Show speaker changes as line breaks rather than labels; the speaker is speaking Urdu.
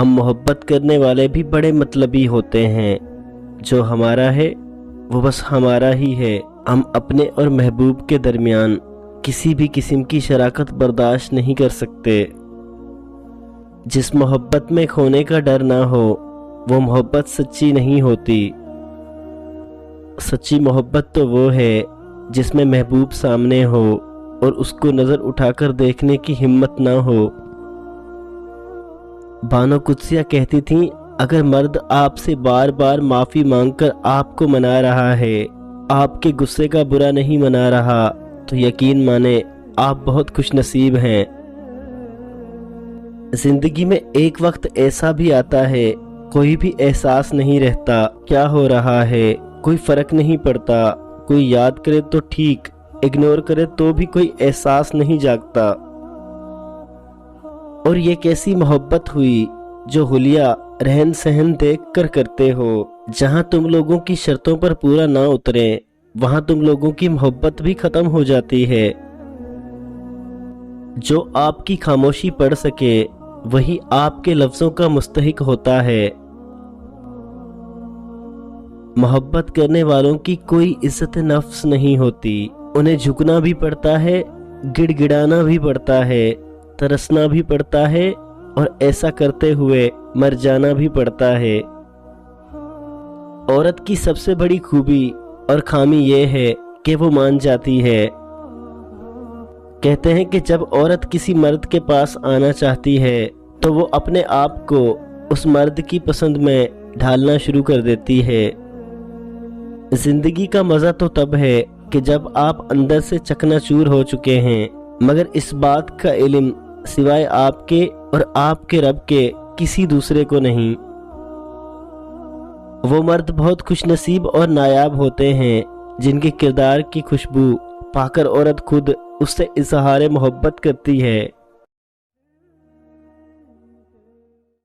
ہم محبت کرنے والے بھی بڑے مطلبی ہوتے ہیں، جو ہمارا ہے وہ بس ہمارا ہی ہے۔ ہم اپنے اور محبوب کے درمیان کسی بھی قسم کی شراکت برداشت نہیں کر سکتے۔ جس محبت میں کھونے کا ڈر نہ ہو وہ محبت سچی نہیں ہوتی۔ سچی محبت تو وہ ہے جس میں محبوب سامنے ہو اور اس کو نظر اٹھا کر دیکھنے کی ہمت نہ ہو۔ بانو قدسیہ کہتی تھیں، اگر مرد آپ سے بار بار معافی مانگ کر آپ کو منا رہا ہے، آپ کے غصے کا برا نہیں منا رہا، تو یقین مانیں آپ بہت خوش نصیب ہیں۔ زندگی میں ایک وقت ایسا بھی آتا ہے کوئی بھی احساس نہیں رہتا کیا ہو رہا ہے، کوئی فرق نہیں پڑتا، کوئی یاد کرے تو ٹھیک، اگنور کرے تو بھی کوئی احساس نہیں جاگتا۔ اور یہ کیسی محبت ہوئی جو حلیہ رہن سہن دیکھ کر کرتے ہو۔ جہاں تم لوگوں کی شرطوں پر پورا نہ اتریں وہاں تم لوگوں کی محبت بھی ختم ہو جاتی ہے۔ جو آپ کی خاموشی پڑھ سکے وہی آپ کے لفظوں کا مستحق ہوتا ہے۔ محبت کرنے والوں کی کوئی عزت نفس نہیں ہوتی، انہیں جھکنا بھی پڑتا ہے، گڑ گڑانا بھی پڑتا ہے، ترسنا بھی پڑتا ہے، اور ایسا کرتے ہوئے مر جانا بھی پڑتا ہے۔ عورت کی سب سے بڑی خوبی اور خامی یہ ہے کہ وہ مان جاتی ہے۔ کہتے ہیں کہ جب عورت کسی مرد کے پاس آنا چاہتی ہے تو وہ اپنے آپ کو اس مرد کی پسند میں ڈھالنا شروع کر دیتی ہے۔ زندگی کا مزہ تو تب ہے کہ جب آپ اندر سے چکنا چور ہو چکے ہیں، مگر اس بات کا علم سوائے آپ کے اور آپ کے رب کے کسی دوسرے کو نہیں۔ وہ مرد بہت خوش نصیب اور نایاب ہوتے ہیں جن کے کردار کی خوشبو پا کر عورت خود اس سے اظہار محبت کرتی ہے۔